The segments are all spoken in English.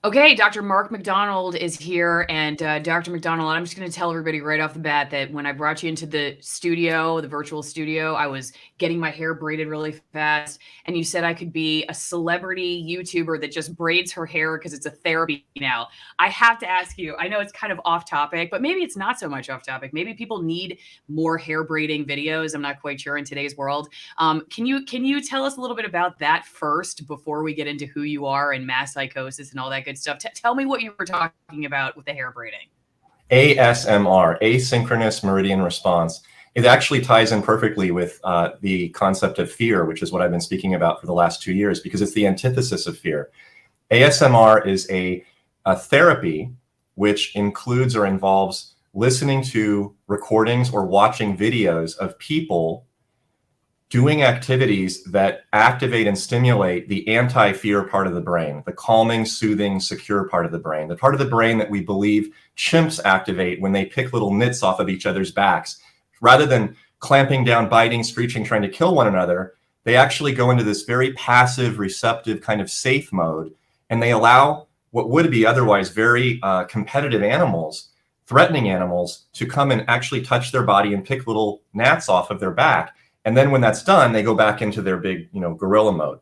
Okay, Dr. Mark McDonald is here. And Dr. McDonald, I'm just going to tell everybody right off the bat that when I brought you into the studio, the virtual studio, I was getting my hair braided really fast. And you said I could be a celebrity YouTuber that just braids her hair because it's a therapy now. I have to ask you, I know it's kind of off topic, but maybe it's not so much off topic. Maybe people need more hair braiding videos. I'm not quite sure in today's world. Can you tell us a little bit about that first before we get into who you are and mass psychosis and all that good stuff? Tell me what you were talking about with the hair braiding. ASMR, asynchronous meridian response. It actually ties in perfectly with the concept of fear, which is what I've been speaking about for the last 2 years, because it's the antithesis of fear. ASMR is a therapy which includes or involves listening to recordings or watching videos of people doing activities that activate and stimulate the anti-fear part of the brain, the calming, soothing, secure part of the brain, the part of the brain that we believe chimps activate when they pick little nits off of each other's backs. Rather than clamping down, biting, screeching, trying to kill one another, they actually go into this very passive, receptive kind of safe mode, and they allow what would be otherwise very competitive animals, threatening animals, to come and actually touch their body and pick little gnats off of their back. And then when that's done, they go back into their big, gorilla mode.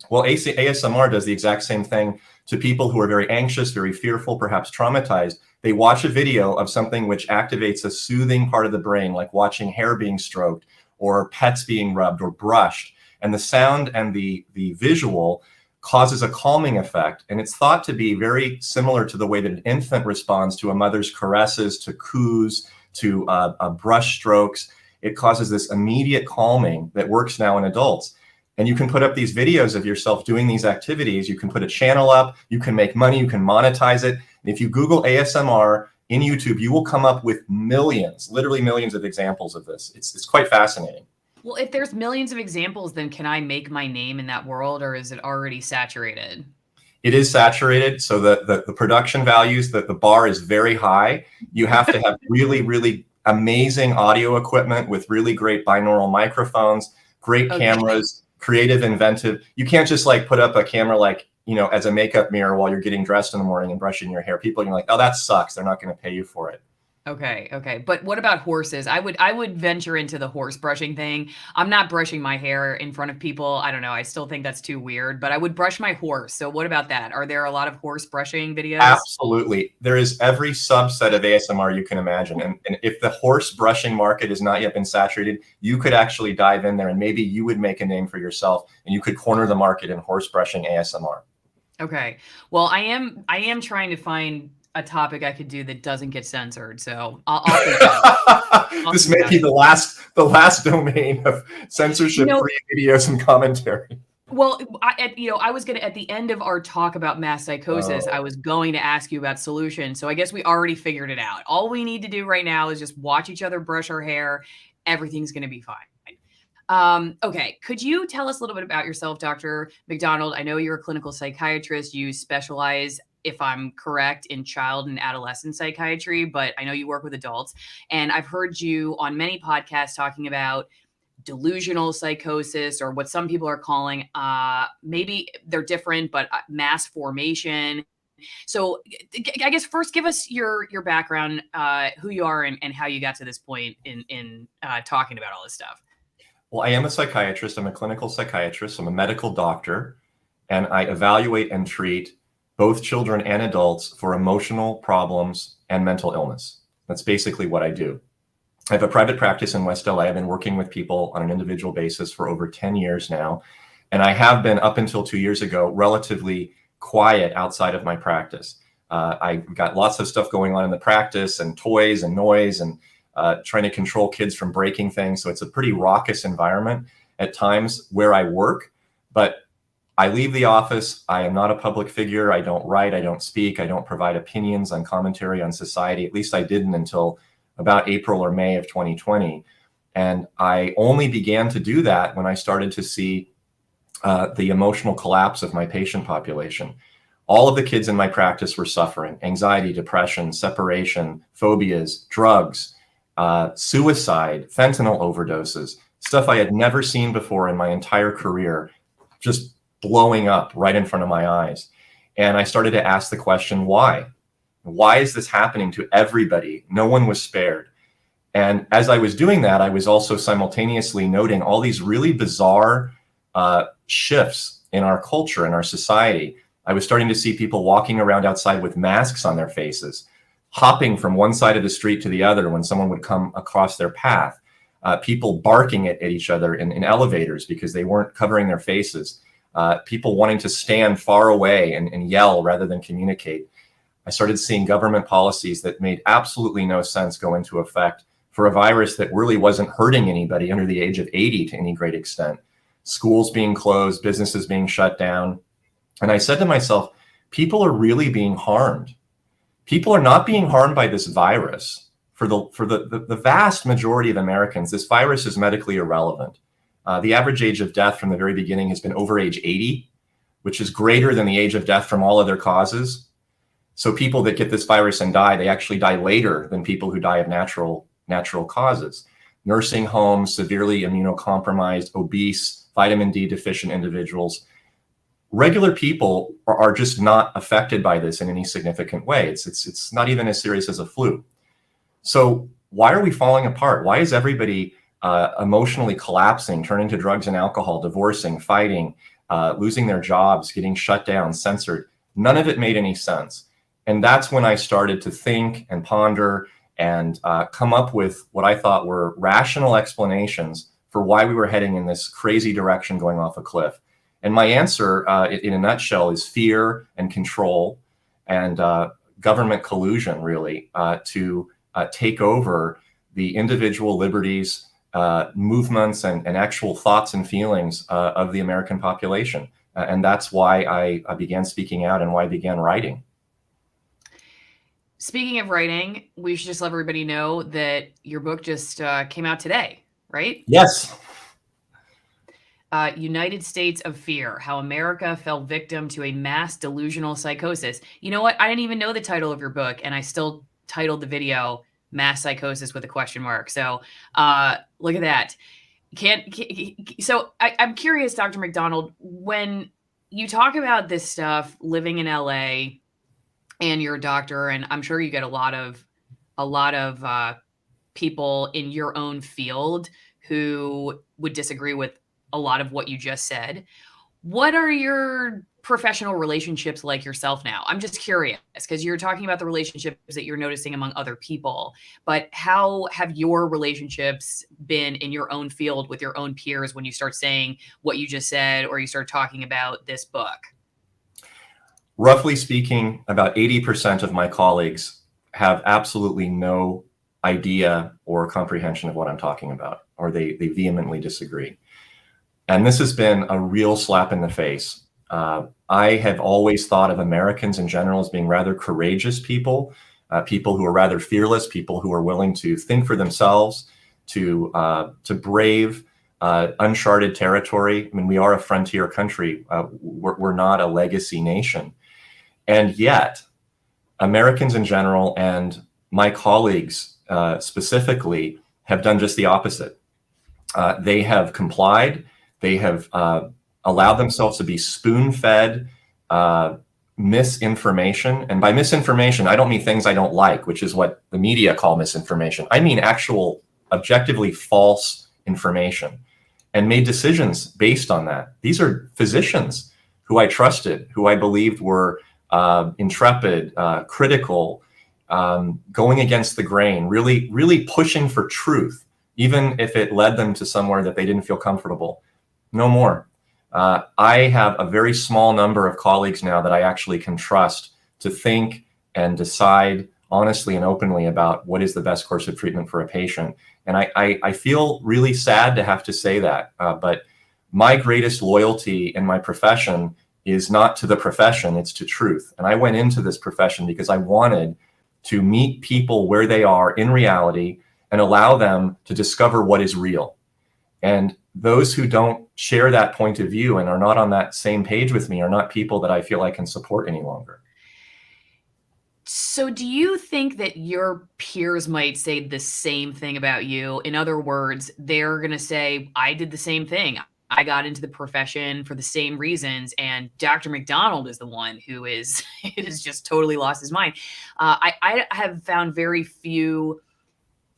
Well, ASMR does the exact same thing to people who are very anxious, very fearful, perhaps traumatized. They watch a video of something which activates a soothing part of the brain, like watching hair being stroked or pets being rubbed or brushed. And the sound and the visual causes a calming effect. And it's thought to be very similar to the way that an infant responds to a mother's caresses, to coos, to brush strokes. It causes this immediate calming that works now in adults. And you can put up these videos of yourself doing these activities. You can put a channel up, you can make money, you can monetize it. And if you Google ASMR in YouTube, you will come up with millions, literally millions of examples of this. It's quite fascinating. Well, if there's millions of examples, then can I make my name in that world, or is it already saturated? It is saturated. So the production values, the bar is very high. You have to have really, really amazing audio equipment with really great binaural microphones, great cameras, creative, inventive. You can't just like put up a camera like, as a makeup mirror while you're getting dressed in the morning and brushing your hair. People are like, oh, that sucks. They're not going to pay you for it. Okay. But what about horses? I would venture into the horse brushing thing. I'm not brushing my hair in front of people. I don't know. I still think that's too weird, but I would brush my horse. So what about that? Are there a lot of horse brushing videos? Absolutely. There is every subset of ASMR you can imagine. And if the horse brushing market has not yet been saturated, you could actually dive in there and maybe you would make a name for yourself and you could corner the market in horse brushing ASMR. Okay. Well, I am trying to find a topic I could do that doesn't get censored. So I'll think about it. This may be the last domain of censorship-free videos and commentary. Well, I was going to, at the end of our talk about mass psychosis, I was going to ask you about solutions. So I guess we already figured it out. All we need to do right now is just watch each other brush our hair. Everything's going to be fine. Okay. Could you tell us a little bit about yourself, Dr. McDonald? I know you're a clinical psychiatrist. You specialize, if I'm correct, in child and adolescent psychiatry, but I know you work with adults. And I've heard you on many podcasts talking about delusional psychosis, or what some people are calling, maybe they're different, but mass formation. So I guess first give us your background, who you are and how you got to this point in talking about all this stuff. Well, I am a psychiatrist. I'm a clinical psychiatrist. I'm a medical doctor, and I evaluate and treat both children and adults for emotional problems and mental illness. That's basically what I do. I have a private practice in West LA. I've been working with people on an individual basis for over 10 years now. And I have been, up until 2 years ago, relatively quiet outside of my practice. I've got lots of stuff going on in the practice, and toys and noise, and trying to control kids from breaking things. So it's a pretty raucous environment at times where I work, but I leave the office. I am not a public figure. I don't write, I don't speak, I don't provide opinions on commentary on society. At least I didn't until about April or May of 2020. And I only began to do that when I started to see the emotional collapse of my patient population. All of the kids in my practice were suffering: anxiety, depression, separation, phobias, drugs, suicide, fentanyl overdoses, stuff I had never seen before in my entire career, just blowing up right in front of my eyes. And I started to ask the question, why? Why is this happening to everybody? No one was spared. And as I was doing that, I was also simultaneously noting all these really bizarre shifts in our culture, in our society. I was starting to see people walking around outside with masks on their faces, hopping from one side of the street to the other when someone would come across their path, people barking at each other in elevators because they weren't covering their faces, people wanting to stand far away and yell rather than communicate. I started seeing government policies that made absolutely no sense go into effect for a virus that really wasn't hurting anybody under the age of 80 to any great extent. Schools being closed, businesses being shut down. And I said to myself, people are really being harmed. People are not being harmed by this virus. For the vast majority of Americans, this virus is medically irrelevant. The average age of death from the very beginning has been over age 80, which is greater than the age of death from all other causes. So people that get this virus and die, they actually die later than people who die of natural causes. Nursing homes, severely immunocompromised, obese, vitamin D deficient individuals. Regular people are just not affected by this in any significant way. It's not even as serious as a flu. So why are we falling apart? Why is everybody emotionally collapsing, turning to drugs and alcohol, divorcing, fighting, losing their jobs, getting shut down, censored? None of it made any sense. And that's when I started to think and ponder and come up with what I thought were rational explanations for why we were heading in this crazy direction going off a cliff. And my answer, in a nutshell, is fear and control and government collusion, really, to take over the individual liberties, movements, and actual thoughts and feelings of the American population. And that's why I began speaking out and why I began writing. Speaking of writing, we should just let everybody know that your book just came out today, right? Yes. United States of Fear, How America Fell Victim to a Mass Delusional Psychosis. You know what? I didn't even know the title of your book, and I still titled the video Mass Psychosis with a question mark. So look at that. So I'm curious, Dr. McDonald, when you talk about this stuff, living in LA, and you're a doctor, and I'm sure you get a lot of people in your own field who would disagree with a lot of what you just said. What are your professional relationships like yourself now? I'm just curious because you're talking about the relationships that you're noticing among other people, but how have your relationships been in your own field with your own peers when you start saying what you just said or you start talking about this book? Roughly speaking, about 80% of my colleagues have absolutely no idea or comprehension of what I'm talking about, or they vehemently disagree. And this has been a real slap in the face. I have always thought of Americans in general as being rather courageous people, people who are rather fearless, people who are willing to think for themselves, to brave uncharted territory. I mean, we are a frontier country. We're not a legacy nation. And yet, Americans in general and my colleagues specifically have done just the opposite. They have complied. They have allowed themselves to be spoon-fed misinformation. And by misinformation, I don't mean things I don't like, which is what the media call misinformation. I mean actual objectively false information, and made decisions based on that. These are physicians who I trusted, who I believed were intrepid, critical, going against the grain, really pushing for truth, even if it led them to somewhere that they didn't feel comfortable. No more. I have a very small number of colleagues now that I actually can trust to think and decide honestly and openly about what is the best course of treatment for a patient. And I feel really sad to have to say that, but my greatest loyalty in my profession is not to the profession, it's to truth. And I went into this profession because I wanted to meet people where they are in reality and allow them to discover what is real. And those who don't share that point of view and are not on that same page with me are not people that I feel I can support any longer. So do you think that your peers might say the same thing about you? In other words, they're going to say, I did the same thing. I got into the profession for the same reasons, and Dr. McDonald is the one who is has just totally lost his mind. I have found very few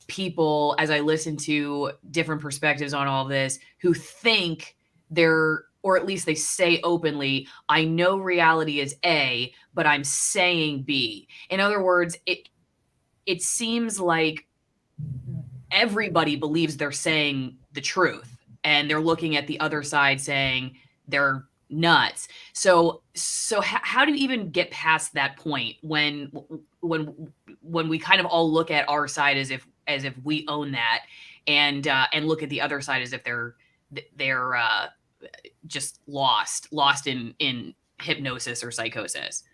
people, as I listen to different perspectives on all this, who think they're, or at least they say openly, I know reality is A, but I'm saying B. In other words, it seems like everybody believes they're saying the truth, and they're looking at the other side saying they're nuts. So how do you even get past that point when we kind of all look at our side as if we own that, and look at the other side as if they're just lost in hypnosis or psychosis?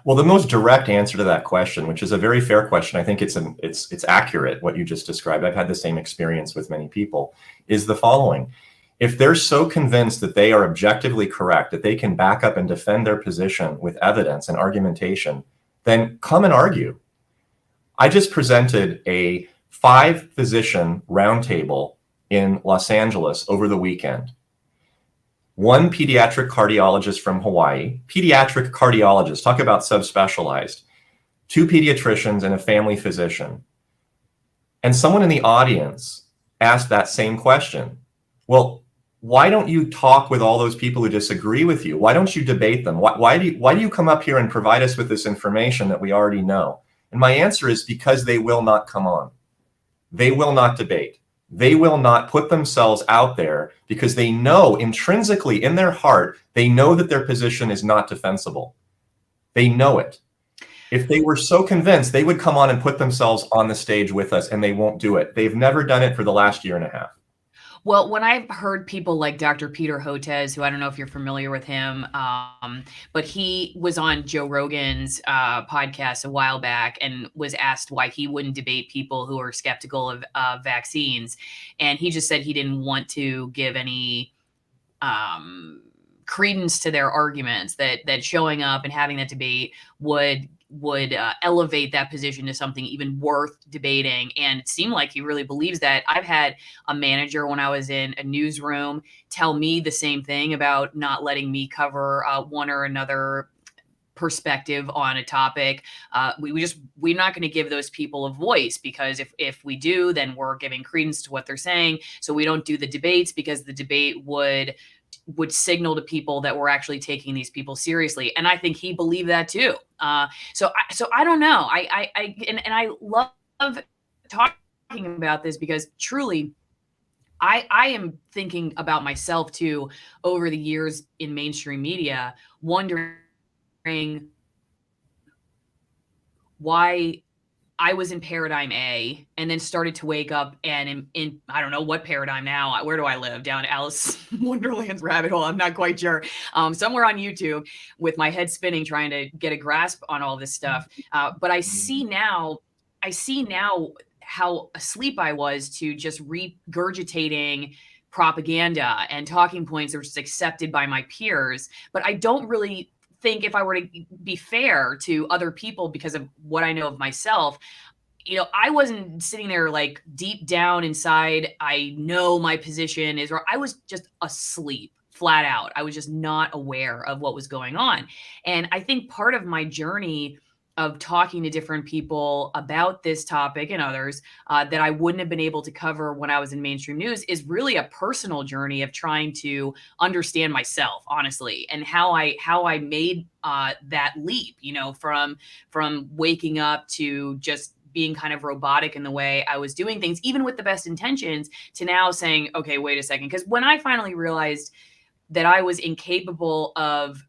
Well, the most direct answer to that question, which is a very fair question, I think it's accurate what you just described. I've had the same experience with many people, is the following. If they're so convinced that they are objectively correct, that they can back up and defend their position with evidence and argumentation, then come and argue. I just presented a 5-physician roundtable in Los Angeles over the weekend. One pediatric cardiologist from Hawaii, pediatric cardiologist, talk about subspecialized, 2 pediatricians and a family physician. And someone in the audience asked that same question. Well, why don't you talk with all those people who disagree with you? Why don't you debate them? Why do you come up here and provide us with this information that we already know? And my answer is because they will not come on. They will not debate. They will not put themselves out there because they know intrinsically in their heart, they know that their position is not defensible. They know it. If they were so convinced, they would come on and put themselves on the stage with us, and they won't do it. They've never done it for the last year and a half. Well, when I've heard people like Dr. Peter Hotez, who I don't know if you're familiar with him, but he was on Joe Rogan's podcast a while back and was asked why he wouldn't debate people who are skeptical of vaccines. And he just said he didn't want to give any credence to their arguments, that showing up and having that debate would elevate that position to something even worth debating. And it seemed like he really believes that. I've had a manager when I was in a newsroom tell me the same thing about not letting me cover one or another perspective on a topic. We're not going to give those people a voice, because if we do, then we're giving credence to what they're saying. So we don't do the debates, because the debate would signal to people that we're actually taking these people seriously. And I think he believed that too. So I don't know. I love talking about this, because truly I am thinking about myself too over the years in mainstream media, wondering why I was in paradigm A and then started to wake up and in I don't know what paradigm now. Where do I live? Down Alice Wonderland's rabbit hole. I'm not quite sure. Somewhere on YouTube with my head spinning, trying to get a grasp on all this stuff. But I see now how asleep I was to just regurgitating propaganda and talking points that were just accepted by my peers. But I don't really think, if I were to be fair to other people because of what I know of myself, I wasn't sitting there like deep down inside, I know my position is, or I was just asleep, flat out. I was just not aware of what was going on. And I think part of my journey of talking to different people about this topic and others that I wouldn't have been able to cover when I was in mainstream news is really a personal journey of trying to understand myself, honestly, and how I made that leap, from waking up to just being kind of robotic in the way I was doing things, even with the best intentions, to now saying, okay, wait a second. Because when I finally realized that I was incapable of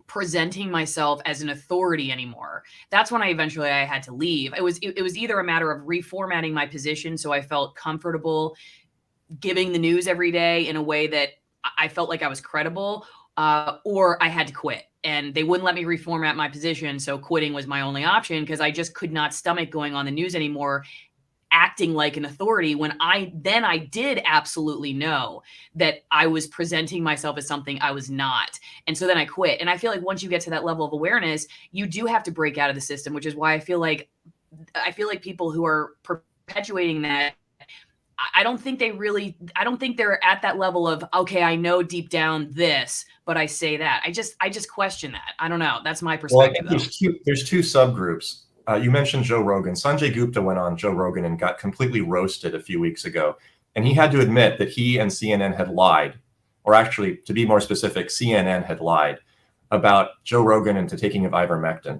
presenting myself as an authority anymore, that's when I had to leave. It was either a matter of reformatting my position so I felt comfortable giving the news every day in a way that I felt like I was credible, or I had to quit. And they wouldn't let me reformat my position, so quitting was my only option, because I just could not stomach going on the news anymore acting like an authority when I did absolutely know that I was presenting myself as something I was not. And so then I quit. And I feel like once you get to that level of awareness, you do have to break out of the system, which is why I feel like people who are perpetuating that I don't think I don't think they're at that level of, okay, I know deep down this, but I say that. I just question that. I don't know. That's my Well, I perspective think though. there's two subgroups. You mentioned Joe Rogan. Sanjay Gupta went on Joe Rogan and got completely roasted a few weeks ago. And he had to admit that he and CNN had lied, or actually, to be more specific, CNN had lied about Joe Rogan into taking of ivermectin.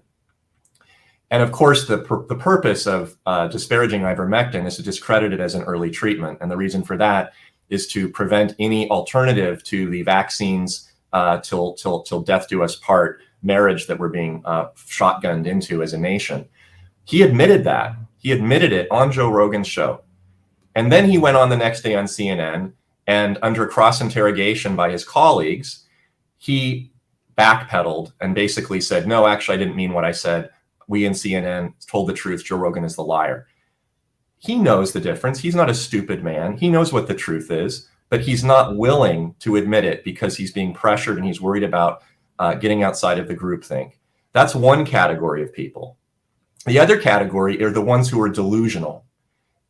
And of course, the purpose of disparaging ivermectin is to discredit it as an early treatment. And the reason for that is to prevent any alternative to the vaccines till death do us part marriage that we're being shotgunned into as a nation. He admitted that. He admitted it on Joe Rogan's show. And then he went on the next day on CNN, and under cross interrogation by his colleagues, he backpedaled and basically said, no, actually, I didn't mean what I said. We in CNN told the truth. Joe Rogan is the liar. He knows the difference. He's not a stupid man. He knows what the truth is, but he's not willing to admit it because he's being pressured and he's worried about getting outside of the groupthink. That's one category of people. The other category are the ones who are delusional.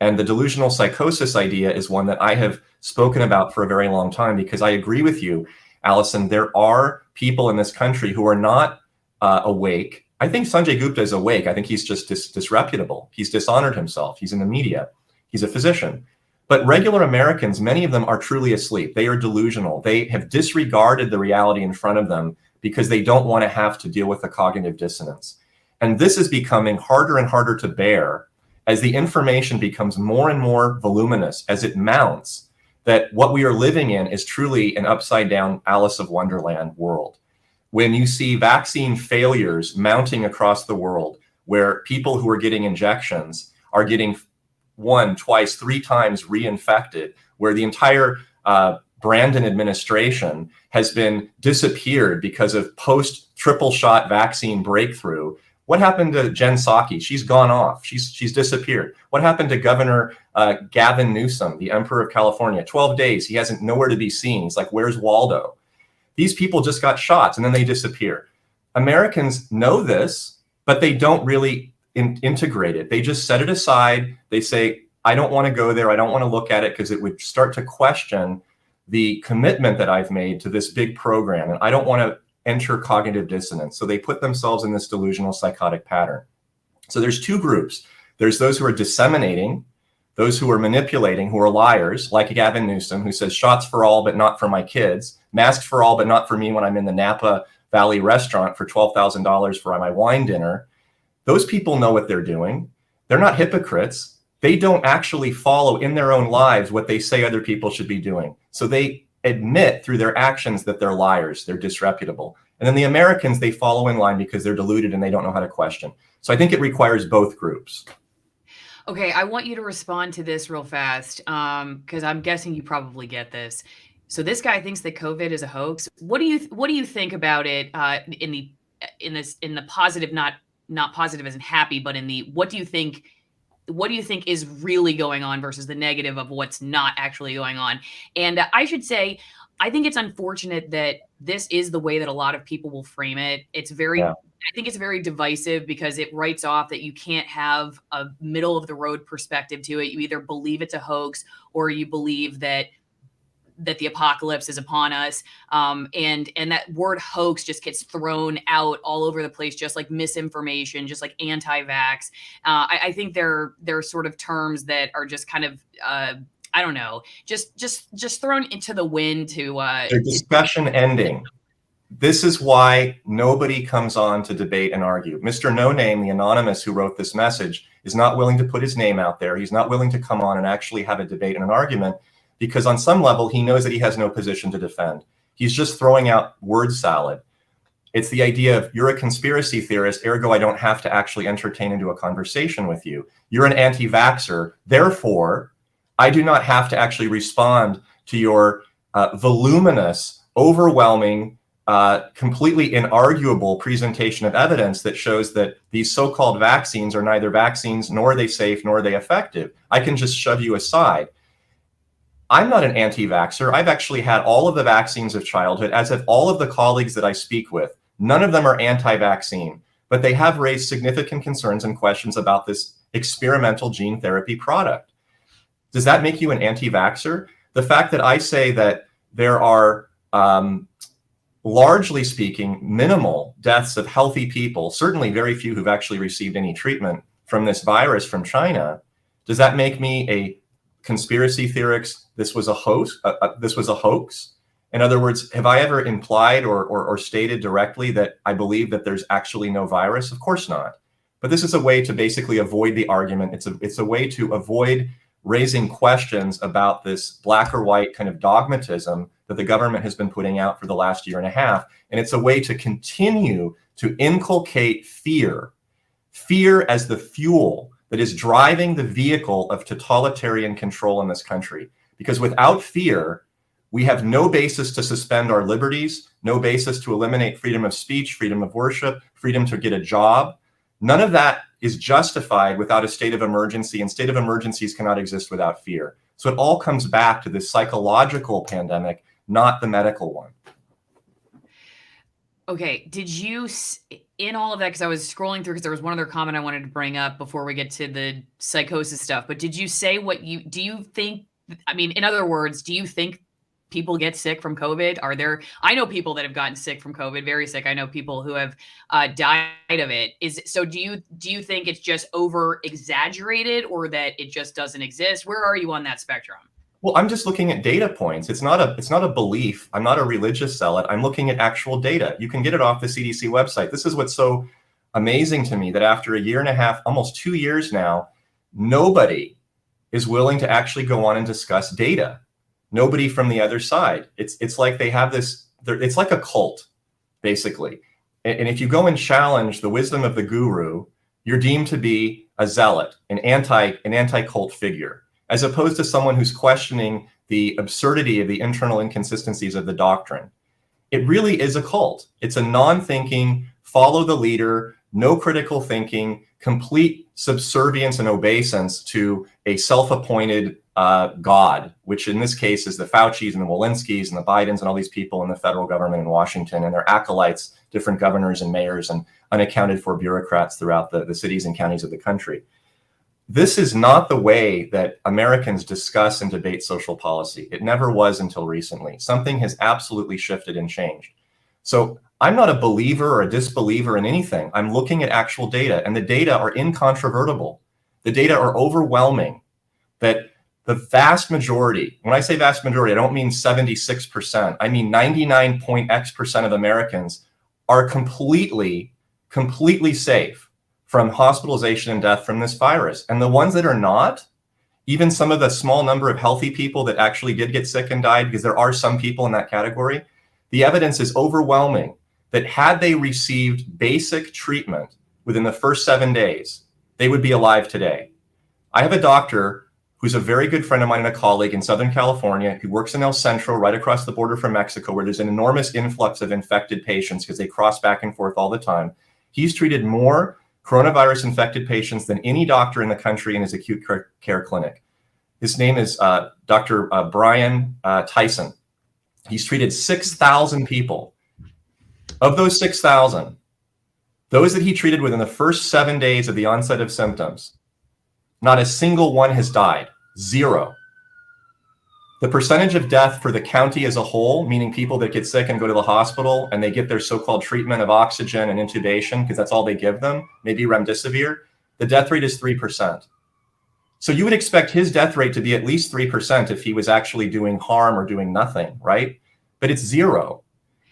And the delusional psychosis idea is one that I have spoken about for a very long time, because I agree with you, Allison. There are people in this country who are not awake. I think Sanjay Gupta is awake. I think he's just disreputable. He's dishonored himself. He's in the media. He's a physician. But regular Americans, many of them are truly asleep. They are delusional. They have disregarded the reality in front of them because they don't want to have to deal with the cognitive dissonance. And this is becoming harder and harder to bear as the information becomes more and more voluminous, as it mounts, that what we are living in is truly an upside down Alice of Wonderland world. When you see vaccine failures mounting across the world, where people who are getting injections are getting 1, 2, 3 times reinfected, where the entire Brandon administration has been disappeared because of post triple shot vaccine breakthrough. What happened to Jen Psaki? She's gone off. She's disappeared. What happened to Governor Gavin Newsom, the Emperor of California? 12 days. He hasn't nowhere to be seen. He's like, where's Waldo? These people just got shots and then they disappear. Americans know this, but they don't really integrate it. They just set it aside. They say, I don't want to go there. I don't want to look at it because it would start to question the commitment that I've made to this big program. And I don't want to enter cognitive dissonance. So they put themselves in this delusional psychotic pattern. So there's two groups. There's those who are disseminating, those who are manipulating, who are liars, like Gavin Newsom, who says shots for all, but not for my kids, masks for all, but not for me when I'm in the Napa Valley restaurant for $12,000 for my wine dinner. Those people know what they're doing. They're not hypocrites. They don't actually follow in their own lives what they say other people should be doing. So they admit through their actions that they're liars, they're disreputable. And then the Americans, they follow in line because they're deluded and they don't know how to question. So I think it requires both groups. Okay, I want you to respond to this real fast, because I'm guessing you probably get this. So this guy thinks that COVID is a hoax. What do you think about it in the positive, not positive as in happy, but in the what do you think is really going on versus the negative of what's not actually going on? And I should say, I think it's unfortunate that this is the way that a lot of people will frame it. It's very I think it's very divisive because it writes off that you can't have a middle of the road perspective to it. You either believe it's a hoax or you believe that the apocalypse is upon us. And that word hoax just gets thrown out all over the place, just like misinformation, just like anti-vax. I think they're sort of terms that are just kind of, I don't know, just thrown into the wind to their discussion ending. This is why nobody comes on to debate and argue. Mr. No Name, the anonymous who wrote this message, is not willing to put his name out there. He's not willing to come on and actually have a debate and an argument because on some level, he knows that he has no position to defend. He's just throwing out word salad. It's the idea of you're a conspiracy theorist, ergo I don't have to actually entertain into a conversation with you. You're an anti-vaxxer, therefore I do not have to actually respond to your voluminous, overwhelming, completely inarguable presentation of evidence that shows that these so-called vaccines are neither vaccines, nor are they safe, nor are they effective. I can just shove you aside. I'm not an anti-vaxxer. I've actually had all of the vaccines of childhood, as have all of the colleagues that I speak with. None of them are anti-vaccine, but they have raised significant concerns and questions about this experimental gene therapy product. Does that make you an anti-vaxxer? The fact that I say that there are, largely speaking, minimal deaths of healthy people, certainly very few who've actually received any treatment from this virus from China, does that make me a conspiracy theorist? This was a hoax. This was a hoax. In other words, have I ever implied or stated directly that I believe that there's actually no virus? Of course not. But this is a way to basically avoid the argument. It's a way to avoid raising questions about this black or white kind of dogmatism that the government has been putting out for the last year and a half. And it's a way to continue to inculcate fear as the fuel that is driving the vehicle of totalitarian control in this country. Because without fear, we have no basis to suspend our liberties, no basis to eliminate freedom of speech, freedom of worship, freedom to get a job. None of that is justified without a state of emergency, and state of emergencies cannot exist without fear. So it all comes back to this psychological pandemic, not the medical one. Okay, did you, in all of that, because I was scrolling through, because there was one other comment I wanted to bring up before we get to the psychosis stuff, but did you say do you think, I mean, in other words, do you think people get sick from COVID? I know people that have gotten sick from COVID, very sick. I know people who have died of it. Do you think it's just over exaggerated, or that it just doesn't exist? Where are you on that spectrum? Well, I'm just looking at data points. It's not a belief. I'm not a religious zealot. I'm looking at actual data. You can get it off the CDC website. This is what's so amazing to me, that after a year and a half, almost 2 years now, nobody is willing to actually go on and discuss data. Nobody from the other side. It's like they have this, it's like a cult, basically. And if you go and challenge the wisdom of the guru, you're deemed to be a zealot, an anti-cult figure, as opposed to someone who's questioning the absurdity of the internal inconsistencies of the doctrine. It really is a cult. It's a non-thinking, follow the leader, no critical thinking, complete subservience and obeisance to a self-appointed God, which in this case is the Faucis and the Walensky's and the Bidens and all these people in the federal government in Washington and their acolytes, different governors and mayors and unaccounted for bureaucrats throughout the cities and counties of the country. This is not the way that Americans discuss and debate social policy. It never was until recently. Something has absolutely shifted and changed. So I'm not a believer or a disbeliever in anything. I'm looking at actual data, and the data are incontrovertible. The data are overwhelming that the vast majority, when I say vast majority, I don't mean 76%. I mean 99.x% of Americans are completely safe from hospitalization and death from this virus. And the ones that are not, even some of the small number of healthy people that actually did get sick and died, because there are some people in that category, the evidence is overwhelming that had they received basic treatment within the first 7 days, they would be alive today. I have a doctor who's a very good friend of mine and a colleague in Southern California, who works in El Centro, right across the border from Mexico, where there's an enormous influx of infected patients because they cross back and forth all the time. He's treated more coronavirus infected patients than any doctor in the country in his acute care clinic. His name is Dr. Brian Tyson. He's treated 6,000 people. Of those 6,000, those that he treated within the first 7 days of the onset of symptoms, not a single one has died. Zero. The percentage of death for the county as a whole, meaning people that get sick and go to the hospital and they get their so-called treatment of oxygen and intubation, because that's all they give them, maybe remdesivir, the death rate is 3%. So you would expect his death rate to be at least 3% if he was actually doing harm or doing nothing, right? But it's zero.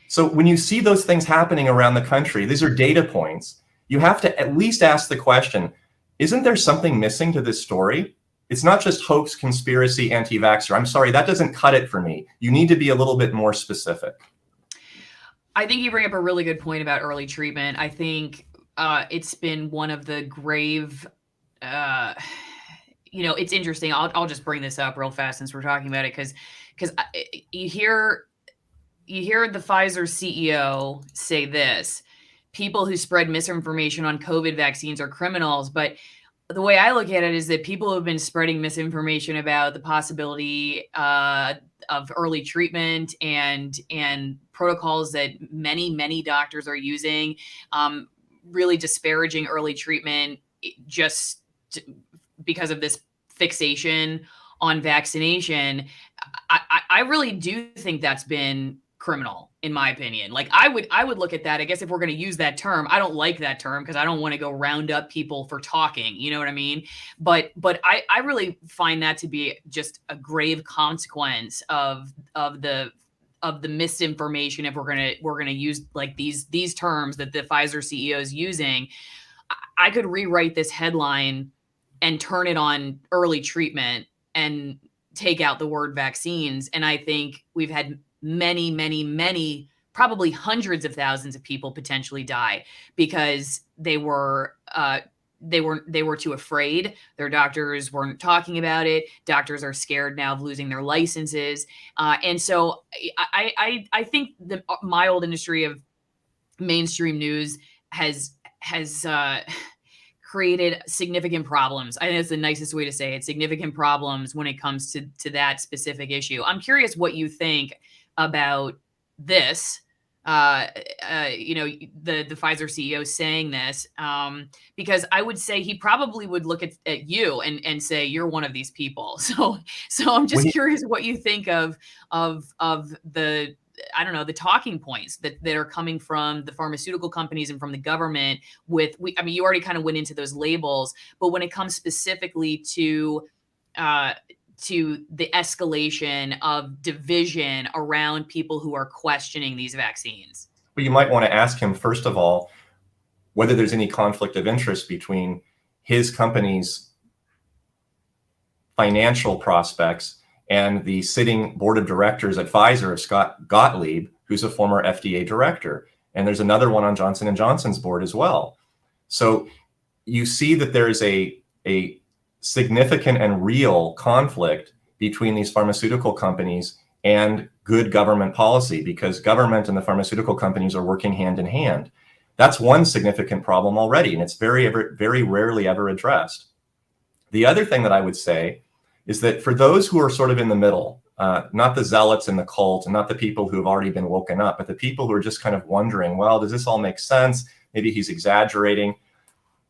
So when you see those things happening around the country, these are data points. You have to at least ask the question, isn't there something missing to this story? It's not just hoax, conspiracy, anti-vaxxer. I'm sorry, that doesn't cut it for me. You need to be a little bit more specific. I think you bring up a really good point about early treatment. I think it's been one of the grave, it's interesting. I'll just bring this up real fast since we're talking about it, because you hear the Pfizer CEO say this: people who spread misinformation on COVID vaccines are criminals. But the way I look at it is that people who have been spreading misinformation about the possibility of early treatment and protocols that many doctors are using, really disparaging early treatment just because of this fixation on vaccination, I really do think that's been criminal, in my opinion. Like I would look at that. I guess if we're going to use that term, I don't like that term because I don't want to go round up people for talking. You know what I mean? But I really find that to be just a grave consequence of the misinformation. If we're gonna use like these terms that the Pfizer CEO is using, I could rewrite this headline and turn it on early treatment and take out the word vaccines. And I think we've had many, probably hundreds of thousands of people potentially die because they were too afraid. Their doctors weren't talking about it. Doctors are scared now of losing their licenses. And so I think my old industry of mainstream news has created significant problems. I think that's the nicest way to say it, significant problems when it comes to that specific issue. I'm curious what you think about this, you know, the Pfizer CEO saying this, because I would say he probably would look at you and say, you're one of these people. So I'm just curious what you think of the, I don't know, the talking points that are coming from the pharmaceutical companies and from the government I mean, you already kind of went into those labels, but when it comes specifically to the escalation of division around people who are questioning these vaccines. Well, you might want to ask him, first of all, whether there's any conflict of interest between his company's financial prospects and the sitting board of directors at Pfizer of Scott Gottlieb, who's a former FDA director. And there's another one on Johnson & Johnson's board as well. So you see that there is a significant and real conflict between these pharmaceutical companies and good government policy, because government and the pharmaceutical companies are working hand in hand. That's one significant problem already, and it's very rarely ever addressed. The other thing that I would say is that for those who are sort of in the middle, not the zealots in the cult and not the people who have already been woken up, but the people who are just kind of wondering, well, does this all make sense? Maybe he's exaggerating.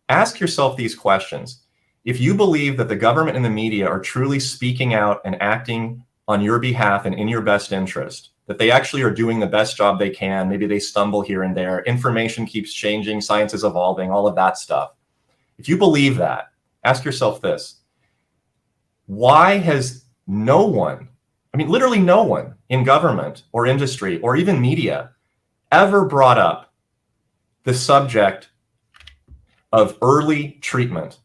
Ask yourself these questions. If you believe that the government and the media are truly speaking out and acting on your behalf and in your best interest, that they actually are doing the best job they can, maybe they stumble here and there, information keeps changing, science is evolving, all of that stuff. If you believe that, ask yourself this: why has no one, I mean, literally no one in government or industry or even media ever brought up the subject of early treatment?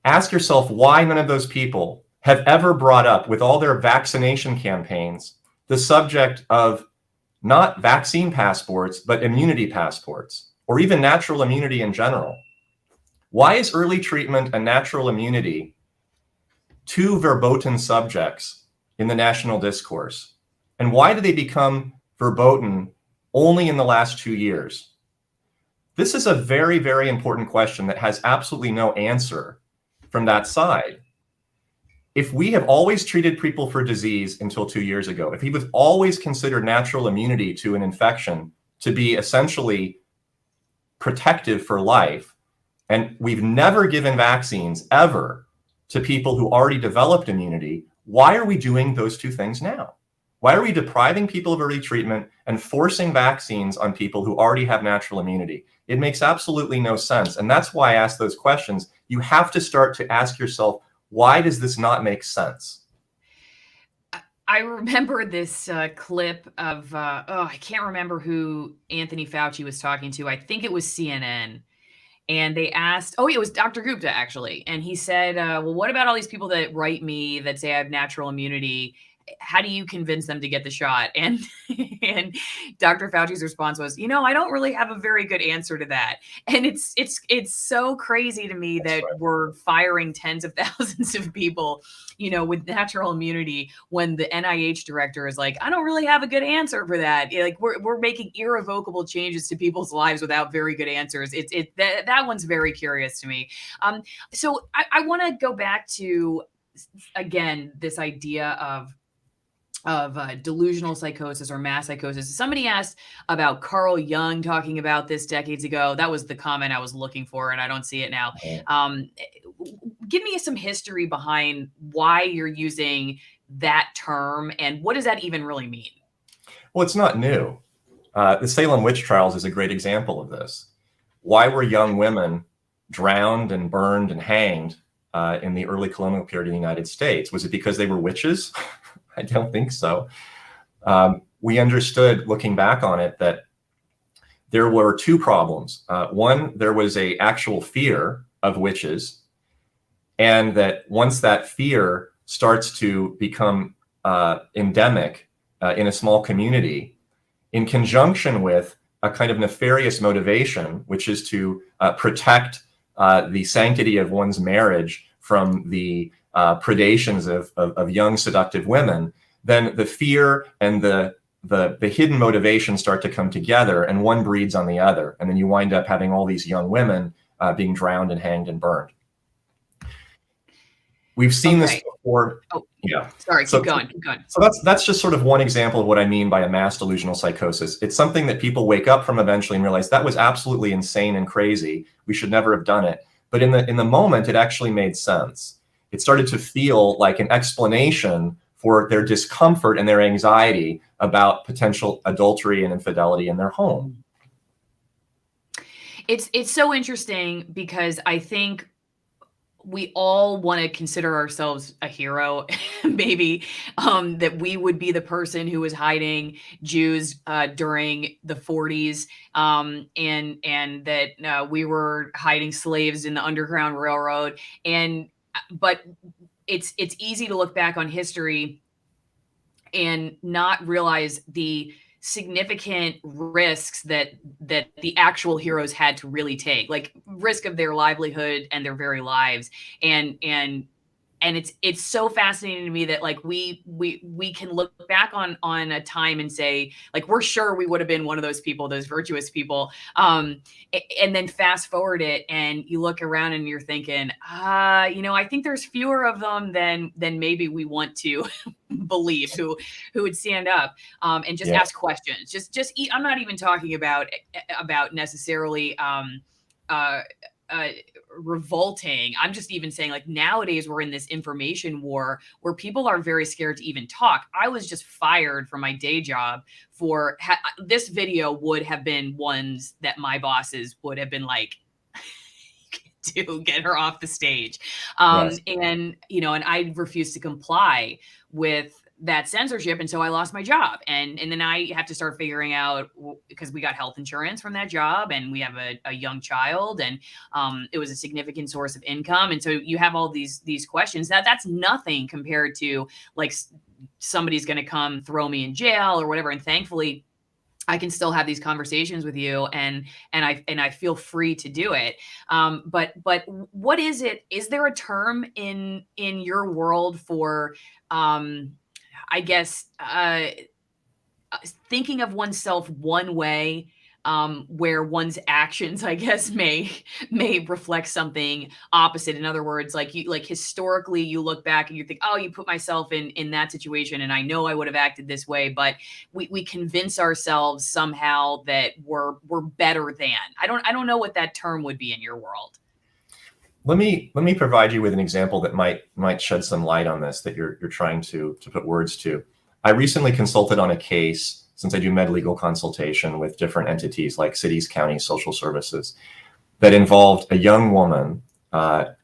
Ask yourself why none of those people have ever brought up, with all their vaccination campaigns, the subject of not vaccine passports, but immunity passports, or even natural immunity in general. Why is early treatment and natural immunity two verboten subjects in the national discourse? And why do they become verboten only in the last 2 years? This is a very, very important question that has absolutely no answer from that side. If we have always treated people for disease until 2 years ago, if we've always considered natural immunity to an infection to be essentially protective for life, and we've never given vaccines ever to people who already developed immunity, why are we doing those two things now? Why are we depriving people of early treatment and forcing vaccines on people who already have natural immunity? It makes absolutely no sense. And that's why I ask those questions. You have to start to ask yourself, why does this not make sense? I remember this clip of, I can't remember who Anthony Fauci was talking to. I think it was CNN. And they asked, it was Dr. Gupta, actually. And he said, well, what about all these people that write me that say I have natural immunity? How do you convince them to get the shot? And Dr. Fauci's response was, I don't really have a very good answer to that. And it's so crazy to me that we're firing tens of thousands of people, with natural immunity, when the NIH director is like, I don't really have a good answer for that. Like we're making irrevocable changes to people's lives without very good answers. That one's very curious to me. So I want to go back to, again, this idea of delusional psychosis or mass psychosis. Somebody asked about Carl Jung talking about this decades ago. That was the comment I was looking for, and I don't see it now. give me some history behind why you're using that term and what does that even really mean? Well, it's not new. The Salem witch trials is a great example of this. Why were young women drowned and burned and hanged in the early colonial period in the United States? Was it because they were witches? I don't think so. We understood, looking back on it, that there were two problems. One, there was an actual fear of witches, and that once that fear starts to become endemic in a small community, in conjunction with a kind of nefarious motivation, which is to protect the sanctity of one's marriage from the predations of young seductive women, then the fear and the hidden motivation start to come together, and one breeds on the other. And then you wind up having all these young women being drowned and hanged and burned. We've seen this before. Oh, yeah. Sorry, keep going. So that's just sort of one example of what I mean by a mass delusional psychosis. It's something that people wake up from eventually and realize that was absolutely insane and crazy. We should never have done it. But in the moment, it actually made sense. It started to feel like an explanation for their discomfort and their anxiety about potential adultery and infidelity in their home. It's so interesting because I think we all want to consider ourselves a hero, maybe, that we would be the person who was hiding Jews during the 40s, and that we were hiding slaves in the Underground Railroad. But it's easy to look back on history and not realize the significant risks that the actual heroes had to really take, like risk of their livelihood and their very lives. And it's so fascinating to me that like we can look back on a time and say, like, we're sure we would have been one of those people, those virtuous people. And then fast forward it and you look around and you're thinking, I think there's fewer of them than maybe we want to believe who would stand up and just ask questions. Just I'm not even talking about necessarily revolting. I'm just even saying, like, nowadays we're in this information war where people are very scared to even talk. I was just fired from my day job for this video would have been ones that my bosses would have been like, to get her off the stage. Yes. And I refused to comply with that censorship. And so I lost my job. And then I have to start figuring out, because we got health insurance from that job and we have a young child, and it was a significant source of income. And so you have all these questions that's nothing compared to like somebody's going to come throw me in jail or whatever. And thankfully I can still have these conversations with you and I feel free to do it. But what is it? Is there a term in your world for, I guess, thinking of oneself one way, where one's actions, I guess, may reflect something opposite? In other words, like historically, you look back and you think, oh, you put myself in that situation, and I know I would have acted this way, but we convince ourselves somehow that we're better than. I don't know what that term would be in your world. Let me provide you with an example that might shed some light on this that you're trying to put words to. I recently consulted on a case, since I do med legal consultation with different entities like cities, counties, social services, that involved a young woman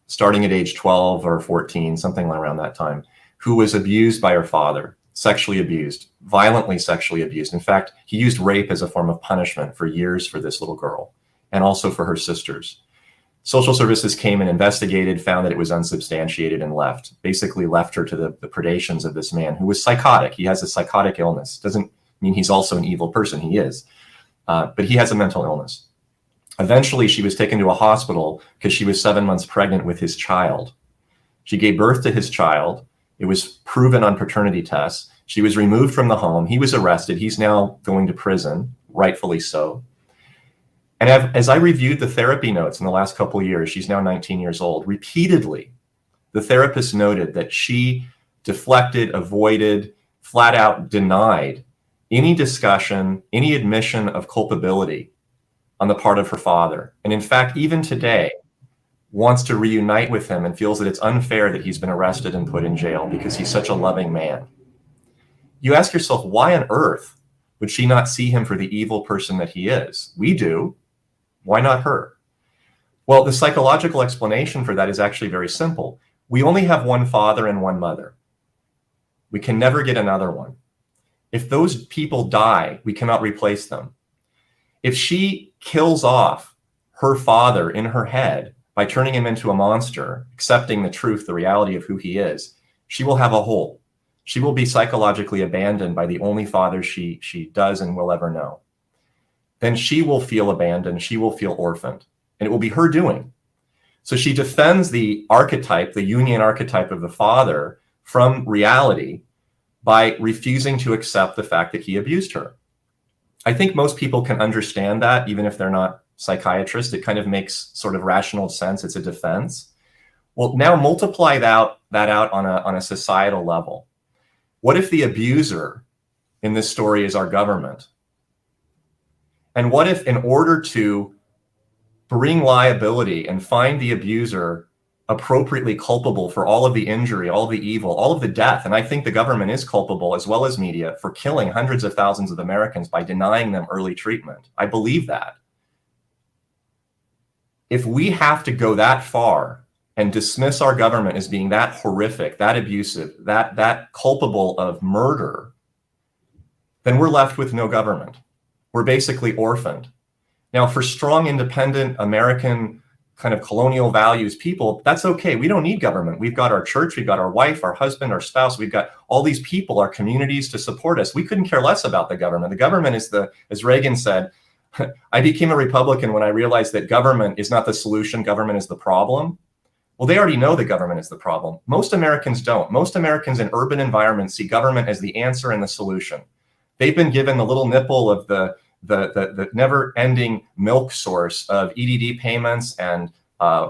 starting at age 12 or 14, something around that time, who was abused by her father, sexually abused, violently sexually abused. In fact, he used rape as a form of punishment for years for this little girl and also for her sisters. Social services came and investigated, found that it was unsubstantiated, and basically left her to the predations of this man who was psychotic. He has a psychotic illness. Doesn't mean he's also an evil person. He is. But he has a mental illness. Eventually, she was taken to a hospital because she was 7 months pregnant with his child. She gave birth to his child. It was proven on paternity tests. She was removed from the home. He was arrested. He's now going to prison, rightfully so. And as I reviewed the therapy notes in the last couple of years, she's now 19 years old, repeatedly, the therapist noted that she deflected, avoided, flat out denied any discussion, any admission of culpability on the part of her father. And in fact, even today, wants to reunite with him and feels that it's unfair that he's been arrested and put in jail because he's such a loving man. You ask yourself, why on earth would she not see him for the evil person that he is? We do. Why not her? Well, the psychological explanation for that is actually very simple. We only have one father and one mother. We can never get another one. If those people die, we cannot replace them. If she kills off her father in her head by turning him into a monster, accepting the truth, the reality of who he is, she will have a hole. She will be psychologically abandoned by the only father she does and will ever know. Then she will feel abandoned. She will feel orphaned, and it will be her doing. So she defends the archetype, the Jungian archetype of the father, from reality by refusing to accept the fact that he abused her. I think most people can understand that, even if they're not psychiatrists. It kind of makes sort of rational sense. It's a defense. Well, now multiply that out on a societal level. What if the abuser in this story is our government? And what if, in order to bring liability and find the abuser appropriately culpable for all of the injury, all of the evil, all of the death, and I think the government is culpable, as well as media, for killing hundreds of thousands of Americans by denying them early treatment. I believe that. If we have to go that far and dismiss our government as being that horrific, that abusive, that culpable of murder, then we're left with no government. We're basically orphaned. Now, for strong, independent American kind of colonial values people, that's okay. We don't need government. We've got our church, we've got our wife, our husband, our spouse, we've got all these people, our communities to support us. We couldn't care less about the government. The government is as Reagan said, I became a Republican when I realized that government is not the solution, government is the problem. Well, they already know the government is the problem. Most Americans don't. Most Americans in urban environments see government as the answer and the solution. They've been given the little nipple of the never-ending milk source of EDD payments and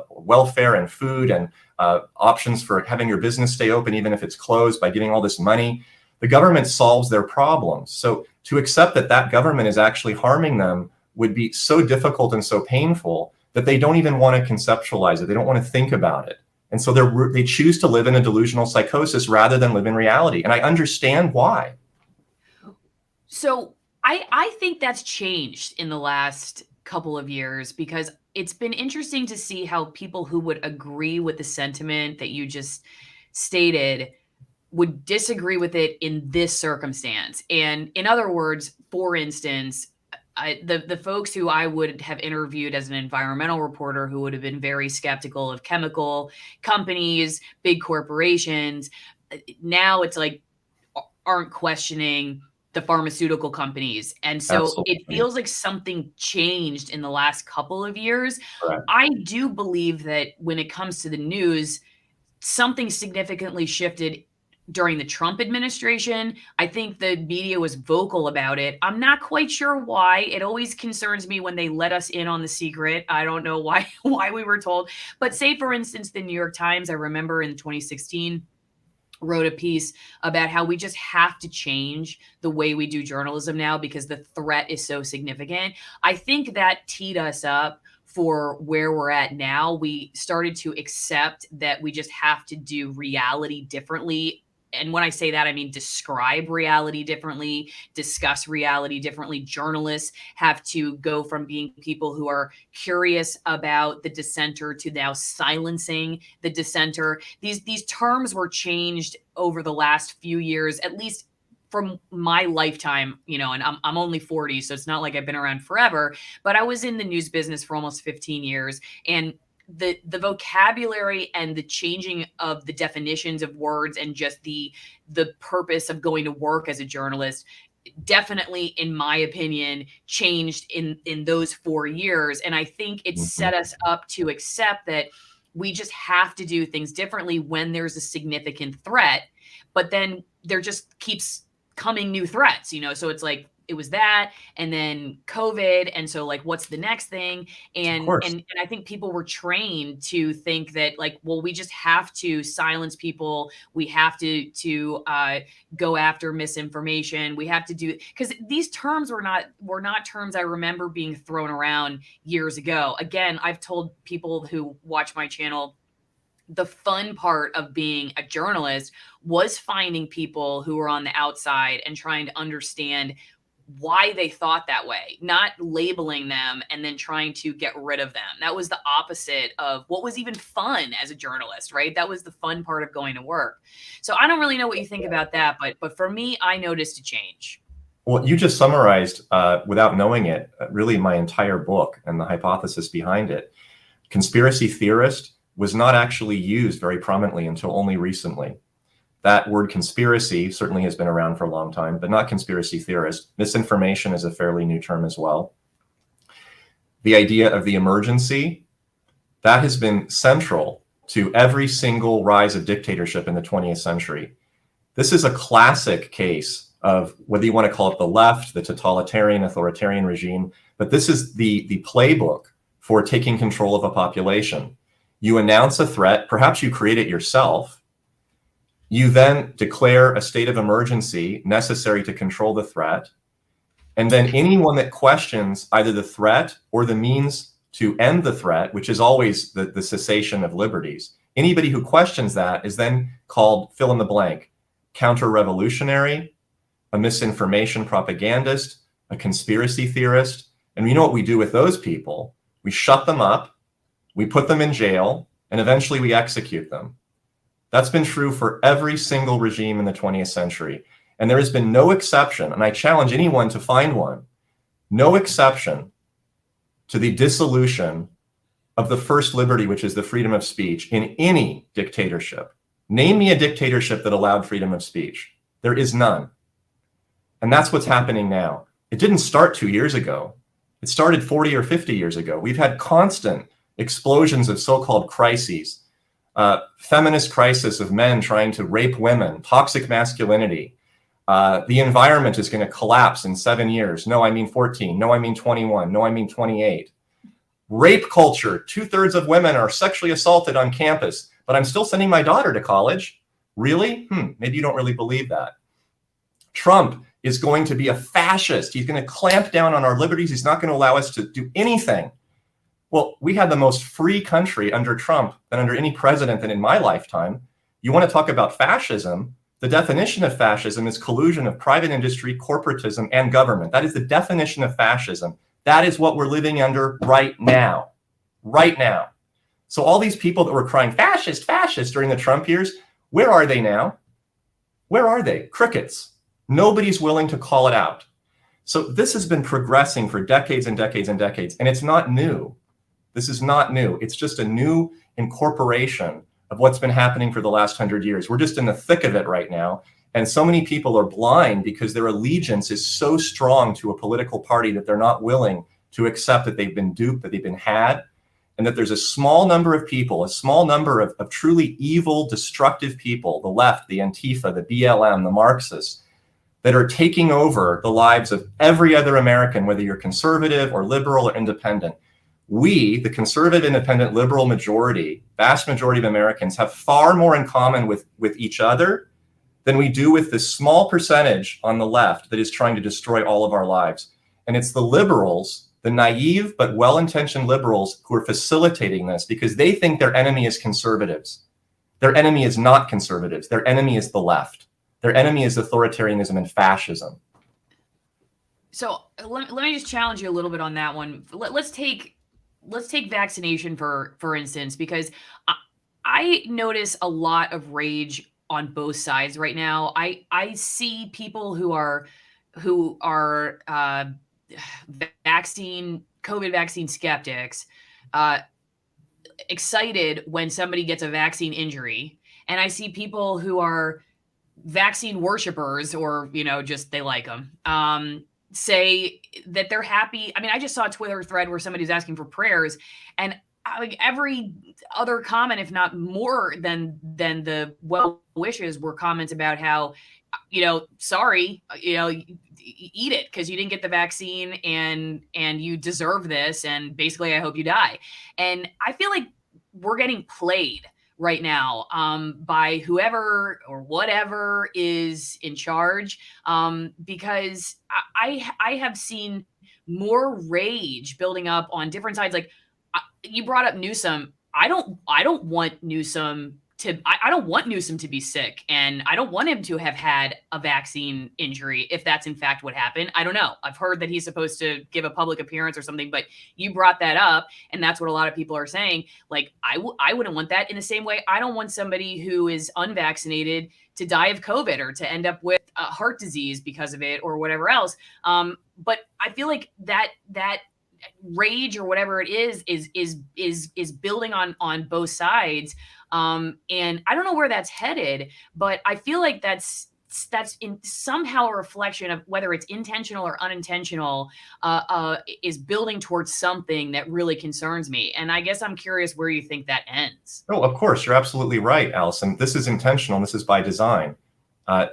welfare and food and options for having your business stay open even if it's closed by giving all this money. The government solves their problems. So to accept that government is actually harming them would be so difficult and so painful that they don't even want to conceptualize it. They don't want to think about it. And so they choose to live in a delusional psychosis rather than live in reality. And I understand why. So I think that's changed in the last couple of years, because it's been interesting to see how people who would agree with the sentiment that you just stated would disagree with it in this circumstance. And in other words, for instance, the folks who I would have interviewed as an environmental reporter who would have been very skeptical of chemical companies, big corporations, now it's like aren't questioning the pharmaceutical companies. And so Absolutely. it feels like something changed in the last couple of years. Correct. I do believe that when it comes to the news, something significantly shifted during the Trump administration. I think the media was vocal about it. I'm not quite sure why. It always concerns me when they let us in on the secret. I don't know why we were told. But say, for instance, the New York Times, I remember in 2016, wrote a piece about how we just have to change the way we do journalism now because the threat is so significant. I think that teed us up for where we're at now. We started to accept that we just have to do reality differently. And when I say that, I mean describe reality differently, discuss reality differently. Journalists have to go from being people who are curious about the dissenter to now silencing the dissenter. These terms were changed over the last few years, at least from my lifetime, and I'm only 40, so it's not like I've been around forever, but I was in the news business for almost 15 years. And the vocabulary and the changing of the definitions of words and just the purpose of going to work as a journalist definitely, in my opinion, changed in those 4 years. And I think it set us up to accept that we just have to do things differently when there's a significant threat, but then there just keeps coming new threats, so it's like, it was that, and then COVID, and so like, what's the next thing? And I think people were trained to think that like, well, we just have to silence people, we have to go after misinformation, we have to do, because these terms were not terms I remember being thrown around years ago. Again, I've told people who watch my channel, the fun part of being a journalist was finding people who were on the outside and trying to understand why they thought that way, not labeling them and then trying to get rid of them. That was the opposite of what was even fun as a journalist, right? That was the fun part of going to work. So I don't really know what you think about that, but for me, I noticed a change. Well, you just summarized, without knowing it, really my entire book and the hypothesis behind it. Conspiracy theorist was not actually used very prominently until only recently. That word conspiracy certainly has been around for a long time, but not conspiracy theorist. Misinformation is a fairly new term as well. The idea of the emergency, that has been central to every single rise of dictatorship in the 20th century. This is a classic case of whether you want to call it the left, the totalitarian, authoritarian regime, but this is the playbook for taking control of a population. You announce a threat, perhaps you create it yourself. You then declare a state of emergency necessary to control the threat. And then anyone that questions either the threat or the means to end the threat, which is always the cessation of liberties, anybody who questions that is then called fill in the blank, counter-revolutionary, a misinformation propagandist, a conspiracy theorist. And you know what we do with those people? We shut them up, we put them in jail, and eventually we execute them. That's been true for every single regime in the 20th century. And there has been no exception, and I challenge anyone to find one, no exception to the dissolution of the first liberty, which is the freedom of speech, in any dictatorship. Name me a dictatorship that allowed freedom of speech. There is none. And that's what's happening now. It didn't start 2 years ago. It started 40 or 50 years ago. We've had constant explosions of so-called crises, feminist crisis of men trying to rape women, toxic masculinity. The environment is going to collapse in 7 years. No, I mean 14. No, I mean 21. No, I mean 28. Rape culture. 2/3 of women are sexually assaulted on campus, but I'm still sending my daughter to college. Really? Maybe you don't really believe that. Trump is going to be a fascist. He's going to clamp down on our liberties. He's not going to allow us to do anything. Well, we had the most free country under Trump than under any president than in my lifetime. You want to talk about fascism? The definition of fascism is collusion of private industry, corporatism, and government. That is the definition of fascism. That is what we're living under right now. Right now. So all these people that were crying fascist, fascist during the Trump years, where are they now? Where are they? Crickets. Nobody's willing to call it out. So this has been progressing for decades and decades and decades, and it's not new. This is not new. It's just a new incorporation of what's been happening for the last 100 years. We're just in the thick of it right now. And so many people are blind because their allegiance is so strong to a political party that they're not willing to accept that they've been duped, that they've been had, and that there's a small number of people, a small number of truly evil, destructive people, the left, the Antifa, the BLM, the Marxists, that are taking over the lives of every other American, whether you're conservative or liberal or independent. We, the conservative, independent, liberal majority, vast majority of Americans, have far more in common with each other than we do with this small percentage on the left that is trying to destroy all of our lives. And it's the liberals, the naive but well-intentioned liberals, who are facilitating this because they think their enemy is conservatives. Their enemy is not conservatives. Their enemy is the left. Their enemy is authoritarianism and fascism. So let me just challenge you a little bit on that one. Let's take vaccination for instance, because I notice a lot of rage on both sides right now. I see people who are COVID vaccine skeptics excited when somebody gets a vaccine injury, and I see people who are vaccine worshipers, or just they like them, say that they're happy. I mean, I just saw a Twitter thread where somebody's asking for prayers, and like every other comment, if not more than the well wishes, were comments about how, sorry, eat it because you didn't get the vaccine and you deserve this, and basically I hope you die. And I feel like we're getting played right now by whoever or whatever is in charge, because I have seen more rage building up on different sides. Like, you brought up Newsom. I don't want Newsom to. I don't want Newsom to be sick, and I don't want him to have had a vaccine injury if that's in fact what happened. I don't know. I've heard that he's supposed to give a public appearance or something, but you brought that up, and that's what a lot of people are saying. Like, I wouldn't want that. In the same way, I don't want somebody who is unvaccinated to die of COVID or to end up with heart disease because of it or whatever else. But I feel like that rage or whatever it is building on both sides, and I don't know where that's headed, but I feel like that's in somehow a reflection of whether it's intentional or unintentional, is building towards something that really concerns me. And I guess I'm curious where you think that ends. Oh, of course, you're absolutely right, Allison. This is intentional. This is by design.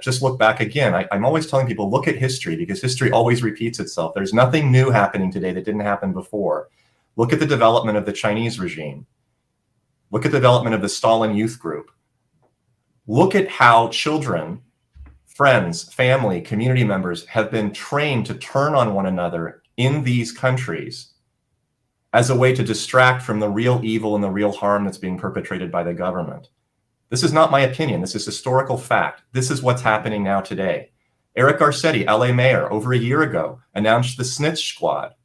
Just look back again. I'm always telling people, look at history, because history always repeats itself. There's nothing new happening today that didn't happen before. Look at the development of the Chinese regime. Look at the development of the Stalin Youth Group. Look at how children, friends, family, community members have been trained to turn on one another in these countries as a way to distract from the real evil and the real harm that's being perpetrated by the government. This is not my opinion. This is historical fact. This is what's happening now today. Eric Garcetti, LA mayor, over a year ago, announced the Snitch Squad.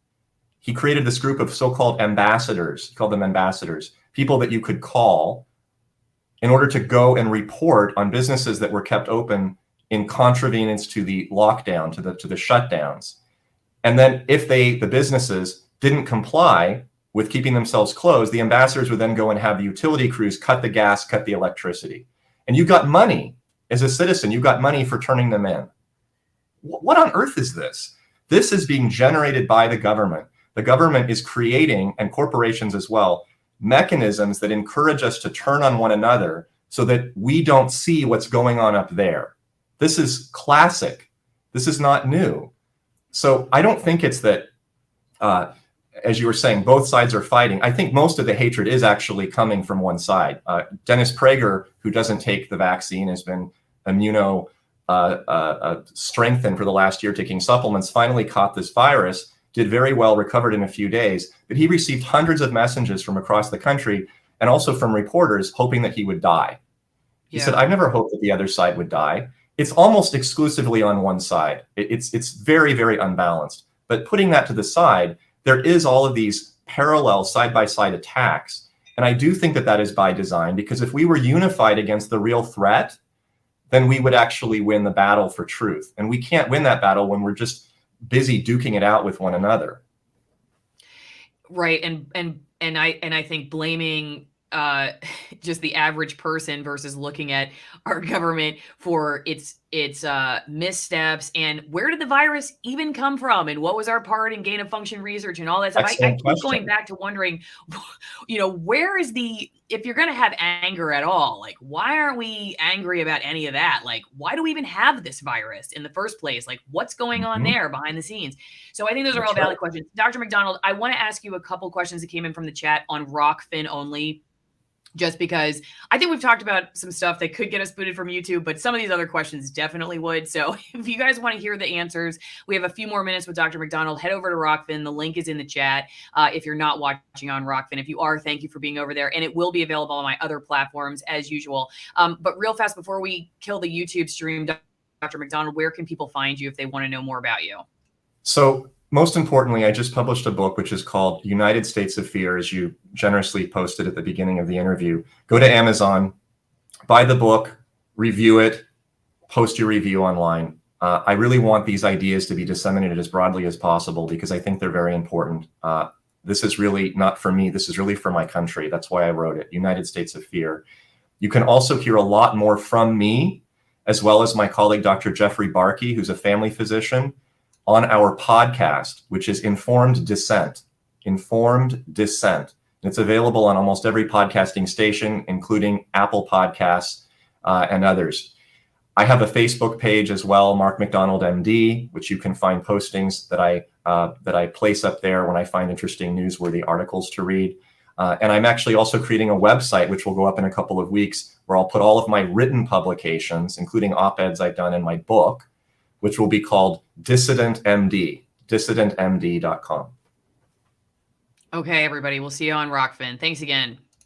He created this group of so-called ambassadors, he called them ambassadors, people that you could call in order to go and report on businesses that were kept open in contravenance to the lockdown, to the shutdowns. And then if the businesses didn't comply with keeping themselves closed, the ambassadors would then go and have the utility crews cut the gas, cut the electricity. And you got money as a citizen, you got money for turning them in. What on earth is this? This is being generated by the government. The government is creating, and corporations as well, mechanisms that encourage us to turn on one another so that we don't see what's going on up there. This is classic. This is not new. So I don't think it's that, as you were saying, both sides are fighting. I think most of the hatred is actually coming from one side. Dennis Prager, who doesn't take the vaccine, has been strengthened for the last year, taking supplements, finally caught this virus, did very well, recovered in a few days, but he received hundreds of messages from across the country and also from reporters hoping that he would die. He said, I've never hoped that the other side would die. It's almost exclusively on one side. It's very, very unbalanced. But putting that to the side, there is all of these parallel side-by-side attacks. And I do think that that is by design, because if we were unified against the real threat, then we would actually win the battle for truth. And we can't win that battle when we're just busy duking it out with one another. Right. And I think blaming just the average person versus looking at our government for its missteps and where did the virus even come from and what was our part in gain of function research and all that stuff. I keep going back to wondering, where is if you're going to have anger at all, like, why aren't we angry about any of that? Like, why do we even have this virus in the first place? Like, what's going on there behind the scenes? So I think those are all valid questions. Dr. McDonald, I want to ask you a couple questions that came in from the chat on ROKFIN only, just because I think we've talked about some stuff that could get us booted from YouTube, but some of these other questions definitely would. So if you guys want to hear the answers, we have a few more minutes with Dr. McDonald. Head over to ROKFIN. The link is in the chat. If you're not watching on ROKFIN, if you are, thank you for being over there. And it will be available on my other platforms as usual. But real fast, before we kill the YouTube stream, Dr. McDonald, where can people find you if they want to know more about you? So most importantly, I just published a book, which is called United States of Fear, as you generously posted at the beginning of the interview. Go to Amazon, buy the book, review it, post your review online. I really want these ideas to be disseminated as broadly as possible because I think they're very important. This is really not for me. This is really for my country. That's why I wrote it, United States of Fear. You can also hear a lot more from me, as well as my colleague, Dr. Jeffrey Barkey, who's a family physician, on our podcast, which is Informed Dissent. Informed Dissent. It's available on almost every podcasting station, including Apple Podcasts and others. I have a Facebook page as well, Mark McDonald, MD, which you can find postings that I place up there when I find interesting newsworthy articles to read. And I'm actually also creating a website, which will go up in a couple of weeks, where I'll put all of my written publications, including op-eds I've done in my book, which will be called Dissident MD, dissidentmd.com. Okay, everybody. We'll see you on ROKFIN. Thanks again.